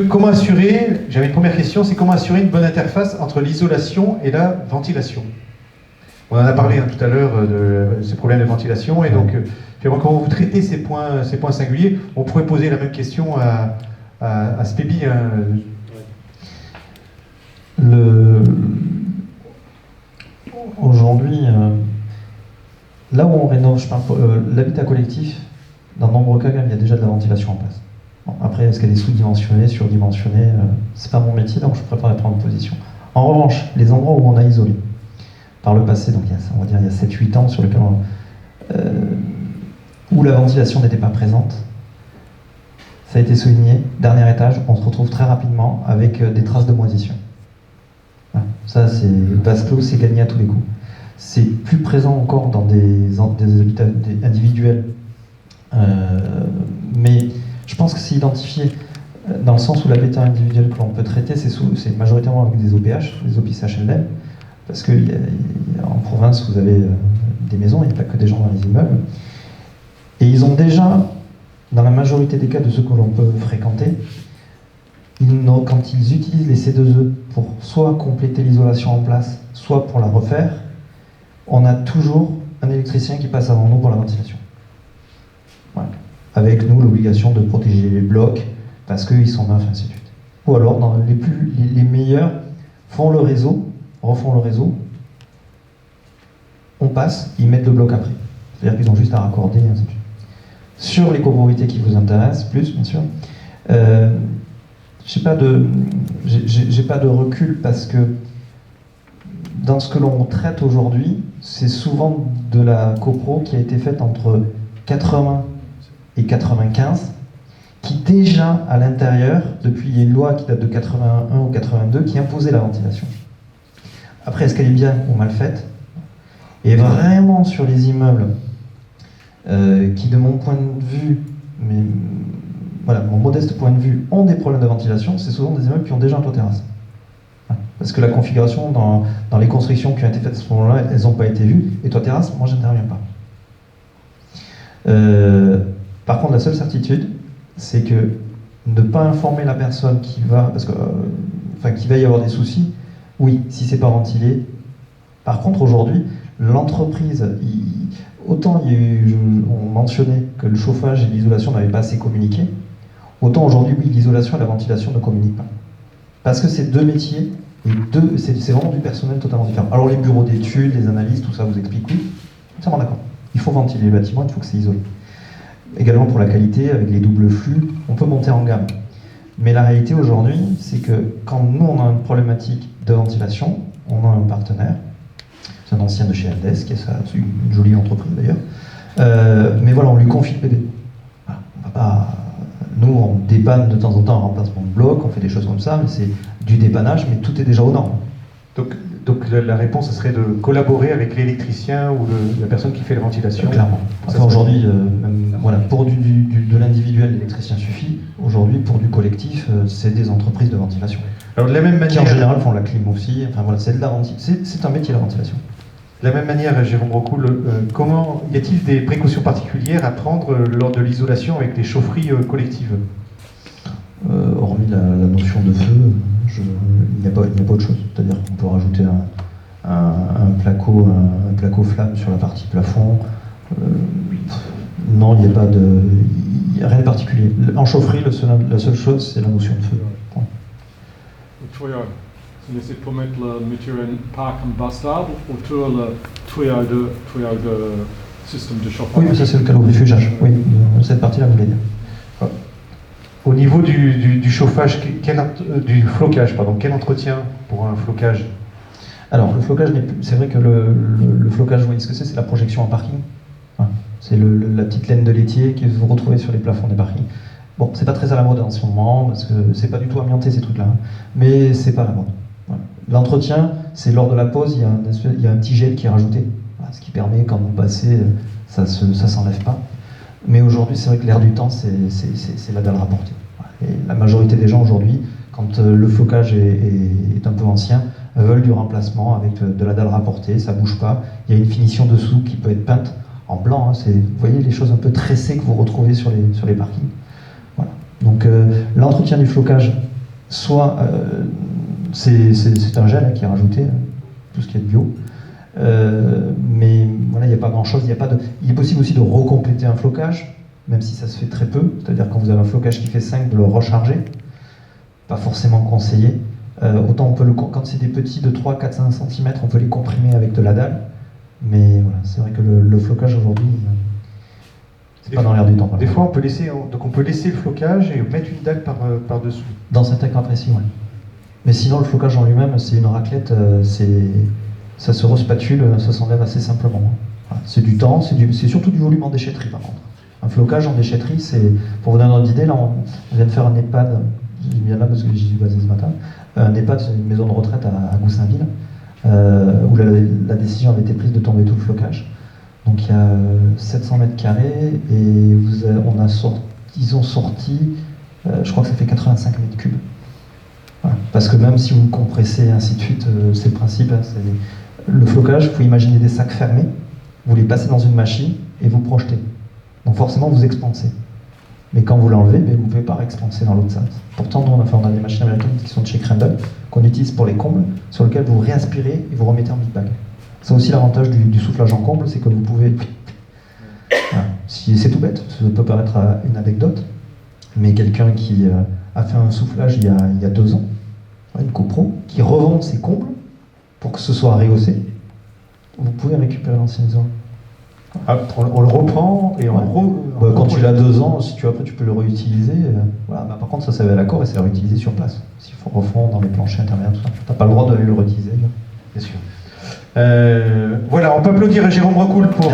Comment assurer, j'avais une première question, c'est comment assurer une bonne interface entre l'isolation et la ventilation? On en a parlé tout à l'heure de ces problèmes de ventilation, et donc comment vous traitez ces points singuliers? On pourrait poser la même question à Spébi. Aujourd'hui, là où on rénove, je parle l'habitat collectif, dans de nombreux cas, il y a déjà de la ventilation en place. Bon, après, est-ce qu'elle est sous-dimensionnée, surdimensionnée, c'est pas mon métier, donc je préfère prendre position. En revanche, les endroits où on a isolé, par le passé, donc on va dire il y a 7-8 ans, sur lesquels où la ventilation n'était pas présente, ça a été souligné, dernier étage, on se retrouve très rapidement avec des traces de moisissure. Voilà. Ça, c'est vase clos, c'est gagné à tous les coups. C'est plus présent encore dans des habitats individuels, mais je pense que c'est identifié dans le sens où l'habitat individuel que l'on peut traiter, c'est majoritairement avec des OPH, des OPCH-LM, parce qu'en province, vous avez des maisons, il n'y a pas que des gens dans les immeubles, et ils ont déjà, dans la majorité des cas de ceux que l'on peut fréquenter, quand ils utilisent les C2E pour soit compléter l'isolation en place, soit pour la refaire, on a toujours un électricien qui passe avant nous pour la ventilation. Voilà. Avec nous l'obligation de protéger les blocs parce qu'ils sont neufs, ainsi de suite. Ou alors, dans les meilleurs font le réseau, refont le réseau, on passe, ils mettent le bloc après. C'est-à-dire qu'ils ont juste à raccorder, et ainsi de suite. Sur les copropriétés qui vous intéressent, plus bien sûr, j'ai pas de recul parce que dans ce que l'on traite aujourd'hui, c'est souvent de la copro qui a été faite entre 80 et 95, qui déjà à l'intérieur, depuis une loi qui date de 81 ou 82, qui imposait la ventilation. Après, est-ce qu'elle est bien ou mal faite? Et vraiment sur les immeubles qui, de mon point de vue, mais voilà, mon modeste point de vue, ont des problèmes de ventilation, c'est souvent des immeubles qui ont déjà un toit terrasse. Parce que la configuration dans les constructions qui ont été faites à ce moment-là, elles n'ont pas été vues, et toit terrasse, moi, je n'interviens pas. Par contre, la seule certitude, c'est que ne pas informer la personne qui va y avoir des soucis, oui, si c'est pas ventilé. Par contre, aujourd'hui, l'entreprise, autant on mentionnait que le chauffage et l'isolation n'avaient pas assez communiqué, autant aujourd'hui, oui, l'isolation et la ventilation ne communiquent pas. Parce que c'est deux métiers, c'est vraiment du personnel totalement différent. Alors les bureaux d'études, les analystes, tout ça vous explique, oui, entièrement d'accord. Il faut ventiler les bâtiments, il faut que c'est isolé. Également pour la qualité, avec les doubles flux, on peut monter en gamme. Mais la réalité aujourd'hui, c'est que quand nous on a une problématique de ventilation, on a un partenaire, c'est un ancien de chez Aldes, qui est une jolie entreprise d'ailleurs, mais voilà, on lui confie le bébé. Voilà, on va pas, nous on dépanne de temps en temps un remplacement de bloc, on fait des choses comme ça, mais c'est du dépannage, mais tout est déjà aux normes. Donc la réponse, ce serait de collaborer avec l'électricien ou la personne qui fait la ventilation. Clairement. Enfin, aujourd'hui, voilà, pour de l'individuel, l'électricien suffit. Aujourd'hui, pour du collectif, c'est des entreprises de ventilation. Alors de la même manière, qui en général font la clim aussi. Enfin voilà, c'est un métier la ventilation. De la même manière, Jérôme Rocoul, y a-t-il des précautions particulières à prendre lors de l'isolation avec les chaufferies collectives? Hormis la notion de feu, il n'y a pas autre chose. C'est-à-dire qu'on peut rajouter un placo flamme sur la partie plafond. Non, il n'y a rien de particulier. En chaufferie, la seule chose, c'est la notion de feu. Point. C'est pour mettre le météorien pas combustible autour le tuyau de système de chauffage. Oui, mais ça c'est le calorifugage. Oui, cette partie-là, vous voulez dire. Au niveau du chauffage, du flocage, pardon, quel entretien pour un flocage? Alors, le flocage, c'est vrai que le flocage, vous voyez ce que c'est la projection en parking. Ouais. C'est la petite laine de laitier que vous retrouvez sur les plafonds des parkings. Bon, c'est pas très à la mode en ce moment, parce que c'est pas du tout amianté ces trucs-là, hein. Mais c'est pas à la mode. Voilà. L'entretien, c'est lors de la pause, il y a un petit gel qui est rajouté, voilà, ce qui permet, quand vous passez, ça s'enlève pas. Mais aujourd'hui, c'est vrai que l'air du temps, c'est la dalle rapportée. Voilà. Et la majorité des gens aujourd'hui, quand le flocage est un peu ancien, veulent du remplacement avec de la dalle rapportée, ça bouge pas. Il y a une finition dessous qui peut être peinte en blanc. Hein, vous voyez les choses un peu tressées que vous retrouvez sur les parkings. Voilà. Donc l'entretien du flocage, soit c'est un gel qui est rajouté, tout ce qui est bio, mais voilà, il n'y a pas grand-chose. Il est possible aussi de recompléter un flocage, même si ça se fait très peu, c'est-à-dire quand vous avez un flocage qui fait 5, de le recharger, pas forcément conseillé. Autant on peut quand c'est des petits de 3, 4, 5 cm, on peut les comprimer avec de la dalle, mais voilà, c'est vrai que le flocage aujourd'hui, c'est pas dans l'air du temps. Des fois, on peut laisser le flocage et mettre une dalle par-dessous. Dans certains cas précis, oui. Mais sinon, le flocage en lui-même, c'est une raclette, ça se respatule, ça s'enlève assez simplement. Voilà. C'est du temps, c'est surtout du volume en déchetterie par contre. Un flocage en déchetterie, c'est, pour vous donner une idée, là on vient de faire un EHPAD, je viens là parce que j'y suis basé ce matin, un EHPAD, c'est une maison de retraite à Goussainville, où la décision avait été prise de tomber tout le flocage. Donc il y a 700 mètres carrés et ils ont sorti, je crois que ça fait 85 mètres cubes. Voilà. Parce que même si vous compressez et ainsi de suite, c'est le principe. Hein, le flocage, vous pouvez imaginer des sacs fermés, vous les passez dans une machine et vous projetez. Donc forcément, vous expansez. Mais quand vous l'enlevez, vous ne pouvez pas expanser dans l'autre sens. Pourtant, nous, on a des machines américaines qui sont de chez Crandall, qu'on utilise pour les combles, sur lesquelles vous réaspirez et vous remettez en big bag. C'est aussi l'avantage du soufflage en comble, c'est que vous pouvez... Voilà. C'est tout bête, ça peut paraître une anecdote, mais quelqu'un qui a fait un soufflage il y a 2 ans, une copro, qui revend ses combles pour que ce soit rehaussé, vous pouvez récupérer l'ancienne zone. On le reprend et quand il a 2 ans, si après tu peux le réutiliser. Voilà. Par contre, ça va à l'accord et c'est réutilisé sur place. S'il faut refondre dans les planchers intermédiaires, tout ça, t'as pas le droit d'aller le réutiliser. Bien sûr. Voilà, on peut applaudir Jérôme Rocoul pour...